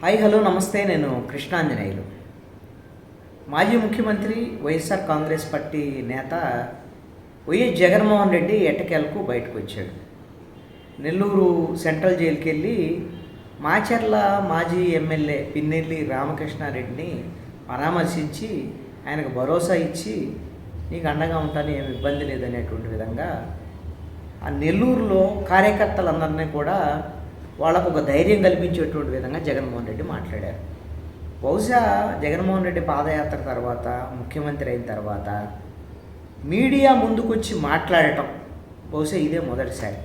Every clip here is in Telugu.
హాయ్ హలో నమస్తే. నేను కృష్ణాంజనేయులు. మాజీ ముఖ్యమంత్రి వైఎస్ఆర్ కాంగ్రెస్ పార్టీ నేత వైఎస్ జగన్మోహన్ రెడ్డి ఎట్టకేలకు బయటకు వచ్చాడు. నెల్లూరు సెంట్రల్ జైలుకి వెళ్ళి మాచర్ల మాజీ ఎమ్మెల్యే పిన్నెల్లి రామకృష్ణారెడ్డిని పరామర్శించి ఆయనకు భరోసా ఇచ్చి నీకు అండగా ఉంటాను, ఏమి ఇబ్బంది లేదనేటువంటి విధంగా ఆ నెల్లూరులో కార్యకర్తలందరినీ కూడా వాళ్ళకు ఒక ధైర్యం కల్పించేటువంటి విధంగా జగన్మోహన్ రెడ్డి మాట్లాడారు. బహుశా జగన్మోహన్ రెడ్డి పాదయాత్ర తర్వాత, ముఖ్యమంత్రి అయిన తర్వాత మీడియా ముందుకొచ్చి మాట్లాడటం బహుశా ఇదే మొదటిసారి.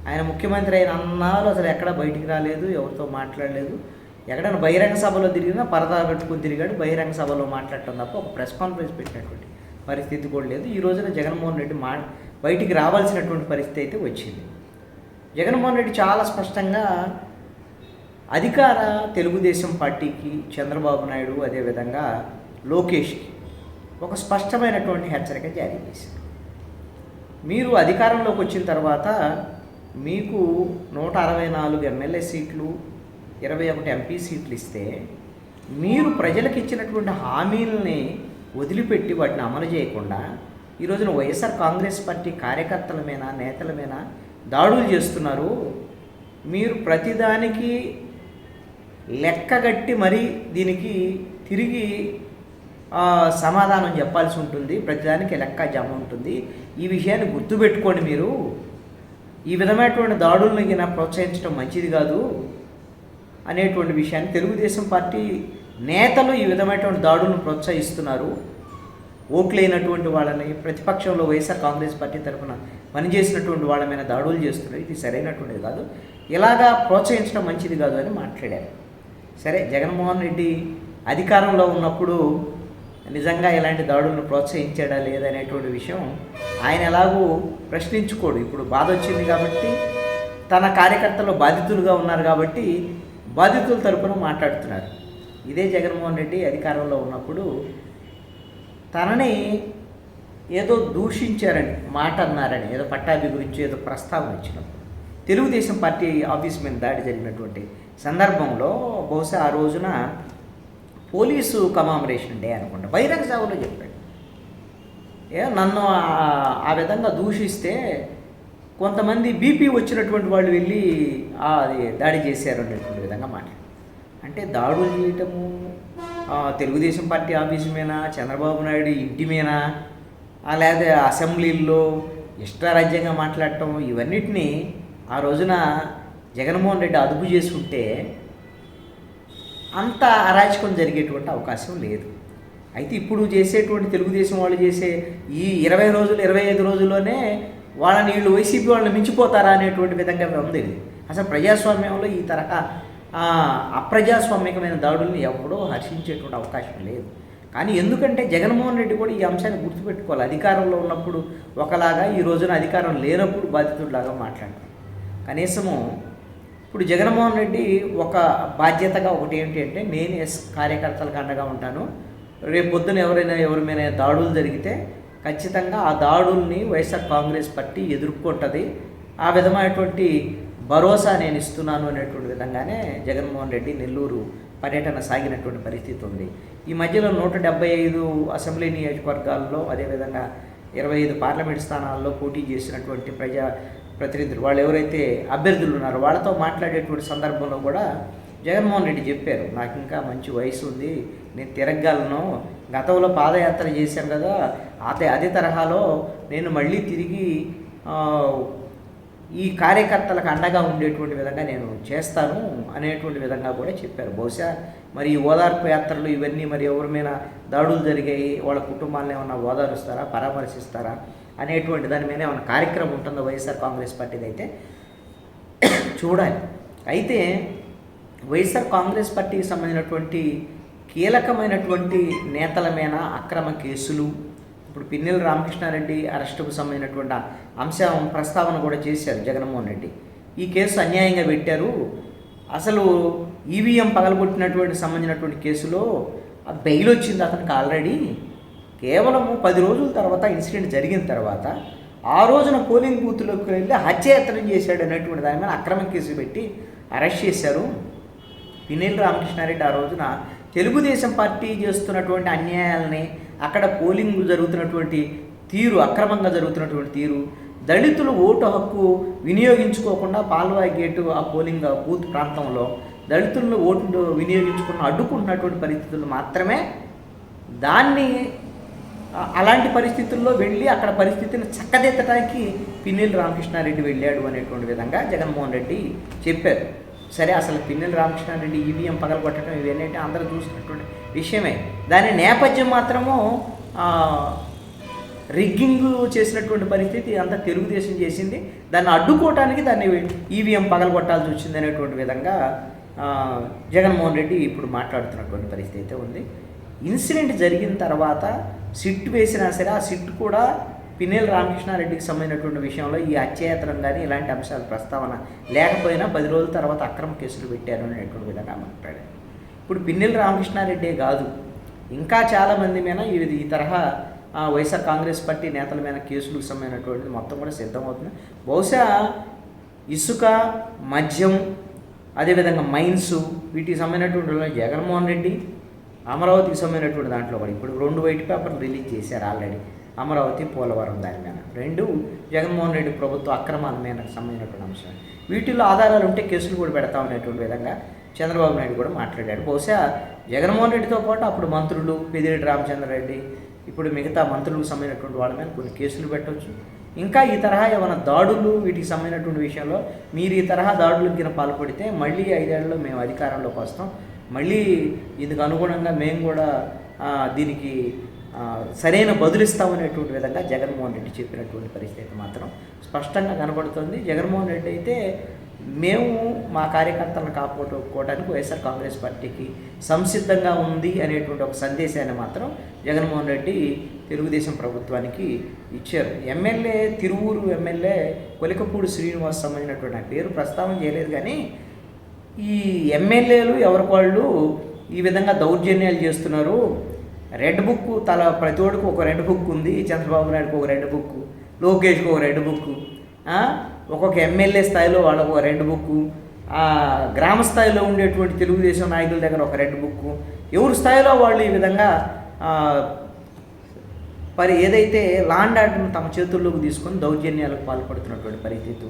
ఆయన ముఖ్యమంత్రి అయిన అన్నాళ్ళు అసలు ఎక్కడ బయటికి రాలేదు, ఎవరితో మాట్లాడలేదు. ఎక్కడైనా బహిరంగ సభలో తిరిగినా పరదా పెట్టుకుని తిరిగాడు. బహిరంగ సభలో మాట్లాడటం తప్ప ఒక ప్రెస్ కాన్ఫరెన్స్ పెట్టినటువంటి పరిస్థితి కూడా లేదు. ఈ రోజున జగన్మోహన్ రెడ్డి బయటికి రావాల్సినటువంటి పరిస్థితి అయితే వచ్చింది. జగన్మోహన్ రెడ్డి చాలా స్పష్టంగా అధికార తెలుగుదేశం పార్టీకి, చంద్రబాబు నాయుడు అదేవిధంగా లోకేష్కి ఒక స్పష్టమైనటువంటి హెచ్చరిక జారీ చేశారు. మీరు అధికారంలోకి వచ్చిన తర్వాత మీకు 164 ఎమ్మెల్యే సీట్లు, 21 ఎంపీ సీట్లు ఇస్తే మీరు ప్రజలకు ఇచ్చినటువంటి హామీలని వదిలిపెట్టి వాటిని అమలు చేయకుండా ఈ రోజున వైఎస్ఆర్ కాంగ్రెస్ పార్టీ కార్యకర్తల మీద, నేతల మీద దాడులు చేస్తున్నారు. మీరు ప్రతిదానికి లెక్కగట్టి మరీ దీనికి తిరిగి సమాధానం చెప్పాల్సి ఉంటుంది. ప్రతిదానికి లెక్క జమ ఉంటుంది. ఈ విషయాన్ని గుర్తుపెట్టుకోండి. మీరు ఈ విధమైనటువంటి దాడులను ప్రోత్సహించడం మంచిది కాదు అనేటువంటి విషయాన్ని తెలుగుదేశం పార్టీ నేతలు ఈ విధమైనటువంటి దాడులను ప్రోత్సహిస్తున్నారు. ఓట్లైనటువంటి వాళ్ళని, ప్రతిపక్షంలో వైఎస్ఆర్ కాంగ్రెస్ పార్టీ తరఫున పనిచేసినటువంటి వాళ్ళ మీద దాడులు చేస్తున్నారు. ఇది సరైనటువంటిది కాదు, ఇలాగా ప్రోత్సహించడం మంచిది కాదు అని మాట్లాడారు. సరే, జగన్మోహన్ రెడ్డి అధికారంలో ఉన్నప్పుడు నిజంగా ఇలాంటి దాడులను ప్రోత్సహించాడా లేదనేటువంటి విషయం ఆయన ఎలాగూ ప్రశ్నించుకోడు. ఇప్పుడు బాధ వచ్చింది కాబట్టి, తన కార్యకర్తలు బాధితులుగా ఉన్నారు కాబట్టి బాధితుల తరఫున మాట్లాడుతున్నారు. ఇదే జగన్మోహన్ రెడ్డి అధికారంలో ఉన్నప్పుడు తనని ఏదో దూషించారని, మాట అన్నారని, ఏదో పట్టాభి గురించి ఏదో ప్రస్తావన వచ్చినప్పుడు తెలుగుదేశం పార్టీ ఆఫీస్ మీద దాడి జరిగినటువంటి సందర్భంలో బహుశా ఆ రోజున పోలీసు కమామరేషన్ డే అనుకుంటా బహిరంగ సభలో చెప్పాడు. నన్ను ఆ విధంగా దూషిస్తే కొంతమంది బీపీ వచ్చినటువంటి వాళ్ళు వెళ్ళి అది దాడి చేశారు అనేటువంటి విధంగా మాట్లాడు. అంటే దాడులు చేయటము తెలుగుదేశం పార్టీ ఆఫీసు మీద, చంద్రబాబు నాయుడు ఇంటి మీద, లేదా అసెంబ్లీల్లో ఇష్టారాజ్యంగా మాట్లాడటం, ఇవన్నిటినీ ఆ రోజున జగన్మోహన్ రెడ్డి అదుపు చేసుకుంటే అంత అరాచకం జరిగేటువంటి అవకాశం లేదు. అయితే ఇప్పుడు చేసేటువంటి తెలుగుదేశం వాళ్ళు చేసే ఈ 20 రోజులు, 25 రోజుల్లోనే వాళ్ళని వీళ్ళు వైసీపీ వాళ్ళని మించిపోతారా అనేటువంటి విధంగా ఉంది. అసలు ప్రజాస్వామ్యంలో ఈ తరహా అప్రజాస్వామికమైన దాడుల్ని ఎవడో హర్షించేటువంటి అవకాశం లేదు. కానీ ఎందుకంటే జగన్మోహన్ రెడ్డి కూడా ఈ అంశాన్ని గుర్తుపెట్టుకోవాలి. అధికారంలో ఉన్నప్పుడు ఒకలాగా, ఈ రోజున అధికారం లేనప్పుడు బాధితుడిలాగా మాట్లాడతారు. కనీసము ఇప్పుడు జగన్మోహన్ రెడ్డి ఒక బాధ్యతగా ఒకటి ఏంటి అంటే, నేను కార్యకర్తలకు అండగా ఉంటాను. రేపు పొద్దున ఎవరి మీద దాడులు జరిగితే ఖచ్చితంగా ఆ దాడుల్ని వైఎస్ఆర్ కాంగ్రెస్ పార్టీ ఎదుర్కొంటుంది. ఆ విధమైనటువంటి భరోసా నేను ఇస్తున్నాను అనేటువంటి విధంగానే జగన్మోహన్ రెడ్డి నెల్లూరు పర్యటన సాగినటువంటి పరిస్థితి ఉంది. ఈ మధ్యలో 175 అసెంబ్లీ నియోజకవర్గాల్లో, అదేవిధంగా 25 పార్లమెంట్ స్థానాల్లో పోటీ చేసినటువంటి ప్రతినిధులు, వాళ్ళు ఎవరైతే అభ్యర్థులు ఉన్నారో వాళ్ళతో మాట్లాడేటువంటి సందర్భంలో కూడా జగన్మోహన్ రెడ్డి చెప్పారు, నాకు ఇంకా మంచి వయసు ఉంది, నేను తిరగలను, గతంలో పాదయాత్ర చేశాను కదా, అదే తరహాలో నేను మళ్ళీ తిరిగి ఈ కార్యకర్తలకు అండగా ఉండేటువంటి విధంగా నేను చేస్తాను అనేటువంటి విధంగా కూడా చెప్పారు. బహుశా మరి ఈ ఓదార్పు యాత్రలు ఇవన్నీ మరి ఎవరి మీద దాడులు జరిగాయి, వాళ్ళ కుటుంబాలను ఏమన్నా ఓదారుస్తారా, పరామర్శిస్తారా అనేటువంటి దాని మీద ఏమైనా కార్యక్రమం ఉంటుందో వైఎస్ఆర్ కాంగ్రెస్ పార్టీది అయితే చూడాలి. అయితే వైఎస్ఆర్ కాంగ్రెస్ పార్టీకి సంబంధించినటువంటి కీలకమైనటువంటి నేతల మీద అక్రమ కేసులు, ఇప్పుడు పిన్నెల్లి రామకృష్ణారెడ్డి అరెస్టుకు సంబంధించినటువంటి అంశం ప్రస్తావన కూడా చేశారు జగన్మోహన్ రెడ్డి. ఈ కేసు అన్యాయంగా పెట్టారు, అసలు ఈవీఎం పగలగొట్టినటువంటి సంబంధించినటువంటి కేసులో బెయిల్ వచ్చింది అతనికి ఆల్రెడీ. కేవలము 10 రోజుల తర్వాత ఇన్సిడెంట్ జరిగిన తర్వాత ఆ రోజున పోలింగ్ బూత్లోకి వెళ్ళి హత్యాయత్నం చేశాడు అనేటువంటి దాని మీద అక్రమ కేసు పెట్టి అరెస్ట్ చేశారు. పిన్నెల్లి రామకృష్ణారెడ్డి ఆ రోజున తెలుగుదేశం పార్టీ చేస్తున్నటువంటి అన్యాయాలని, అక్కడ పోలింగ్ జరుగుతున్నటువంటి తీరు, అక్రమంగా జరుగుతున్నటువంటి తీరు, దళితులు ఓటు హక్కు వినియోగించుకోకుండా పాల్వాయి గేటు ఆ పోలింగ్ బూత్ ప్రాంతంలో దళితులను ఓటు వినియోగించుకున్న అడ్డుకుంటున్నటువంటి పరిస్థితులు మాత్రమే దాన్ని అలాంటి పరిస్థితుల్లో వెళ్ళి అక్కడ పరిస్థితిని చక్కదిద్దడానికి పిన్నెల్లి రామకృష్ణారెడ్డి వెళ్ళాడు అనేటువంటి విధంగా జగన్మోహన్ రెడ్డి చెప్పారు. సరే, అసలు పిన్నెల్లి రామకృష్ణారెడ్డి ఈవీఎం పగలగొట్టడం ఇవన్నీ అందరూ చూసినటువంటి విషయమే. దాని నేపథ్యం మాత్రము రిగ్గింగ్ చేసినటువంటి పరిస్థితి అంతా తెలుగుదేశం చేసింది. దాన్ని అడ్డుకోవటానికి దాన్ని ఈవీఎం పగలగొట్టాల్సి వచ్చింది అనేటువంటి విధంగా జగన్మోహన్ రెడ్డి ఇప్పుడు మాట్లాడుతున్నటువంటి పరిస్థితి అయితే ఉంది. ఇన్సిడెంట్ జరిగిన తర్వాత సిట్ వేసినా సరే ఆ సిట్ కూడా పిన్నెల్లి రామకృష్ణారెడ్డికి సంబంధించినటువంటి విషయంలో ఈ అత్యాయతనం కానీ ఇలాంటి అంశాల ప్రస్తావన లేకపోయినా 10 రోజుల తర్వాత అక్రమ కేసులు పెట్టారు అనేటువంటి విధంగా మాట్లాడారు. ఇప్పుడు పిన్నెల్లి రామకృష్ణారెడ్డే కాదు, ఇంకా చాలామంది మీద ఈ తరహా వైఎస్ఆర్ కాంగ్రెస్ పార్టీ నేతల మీద కేసులకు సంబంధించినటువంటిది మొత్తం కూడా సిద్ధమవుతుంది. బహుశా ఇసుక, మద్యం, అదేవిధంగా మైన్స్, వీటికి సంబంధించినటువంటి జగన్మోహన్ రెడ్డి అమరావతికి సంబంధించినటువంటి దాంట్లో కూడా ఇప్పుడు 2 వైట్ పేపర్లు రిలీజ్ చేశారు ఆల్రెడీ. అమరావతి, పోలవరం దాని మీద 2 జగన్మోహన్ రెడ్డి ప్రభుత్వ అక్రమాల మీద సంబంధించినటువంటి అంశం. వీటిల్లో ఆధారాలు ఉంటే కేసులు కూడా పెడతామనేటువంటి విధంగా చంద్రబాబు నాయుడు కూడా మాట్లాడాడు. బహుశా జగన్మోహన్ రెడ్డితో పాటు అప్పుడు మంత్రులు పెద్దిరెడ్డి రామచంద్రారెడ్డి, ఇప్పుడు మిగతా మంత్రులకు సంబంధించినటువంటి వాళ్ళ మీద కొన్ని కేసులు పెట్టవచ్చు. ఇంకా ఈ తరహా ఏమైనా దాడులు వీటికి సంబంధించినటువంటి విషయంలో మీరు ఈ తరహా దాడులకు కింద పాల్పడితే మళ్ళీ 5 ఏళ్లలో మేము అధికారంలోకి వస్తాం, మళ్ళీ ఇందుకు అనుగుణంగా మేము కూడా దీనికి సరైన బదులిస్తామనేటువంటి విధంగా జగన్మోహన్ రెడ్డి చెప్పినటువంటి పరిస్థితి మాత్రం స్పష్టంగా కనబడుతుంది. జగన్మోహన్ రెడ్డి అయితే మేము మా కార్యకర్తలను కాపాడుకోవడానికి వైఎస్ఆర్ కాంగ్రెస్ పార్టీకి సంసిద్ధంగా ఉంది అనేటువంటి ఒక సందేశాన్ని మాత్రం జగన్మోహన్ రెడ్డి తెలుగుదేశం ప్రభుత్వానికి ఇచ్చారు. ఎమ్మెల్యే తిరువూరు ఎమ్మెల్యే కొలికపూడి శ్రీనివాస్ సంబంధించినటువంటి పేరు ప్రస్తావన చేయలేదు, కానీ ఈ ఎమ్మెల్యేలు ఎవరికి వాళ్ళు ఈ విధంగా దౌర్జన్యాలు చేస్తున్నారు. రెడ్ బుక్ ప్రతి ఒడికి ఒక రెడ్ బుక్ ఉంది. చంద్రబాబు నాయుడుకి ఒక రెడ్ బుక్, లోకేష్కి ఒక రెడ్ బుక్, ఒక్కొక్క ఎమ్మెల్యే స్థాయిలో వాళ్ళకు ఒక రెడ్ బుక్, గ్రామ స్థాయిలో ఉండేటువంటి తెలుగుదేశం నాయకుల దగ్గర ఒక రెడ్ బుక్, ఎవరి స్థాయిలో వాళ్ళు ఈ విధంగా ఏదైతే లాండ్ ఆర్డర్ను తమ చేతుల్లోకి తీసుకొని దౌర్జన్యాలకు పాల్పడుతున్నటువంటి పరిస్థితి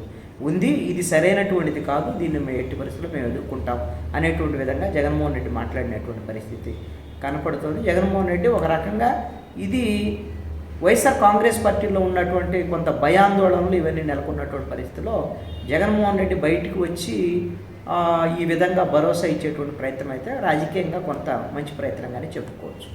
ఉంది. ఇది సరైనటువంటిది కాదు, దీన్ని మేము ఎట్టి పరిస్థితుల్లో మేము ఎదుర్కొంటాం అనేటువంటి విధంగా జగన్మోహన్ రెడ్డి మాట్లాడినటువంటి పరిస్థితి కనపడుతుంది. జగన్మోహన్ రెడ్డి ఒక రకంగా ఇది వైఎస్ఆర్ కాంగ్రెస్ పార్టీలో ఉన్నటువంటి కొంత భయాందోళనలు ఇవన్నీ నెలకొన్నటువంటి పరిస్థితిలో జగన్మోహన్ రెడ్డి బయటకు వచ్చి ఈ విధంగా భరోసా ఇచ్చేటువంటి ప్రయత్నం అయితే రాజకీయంగా కొంత మంచి ప్రయత్నంగానే చెప్పుకోవచ్చు.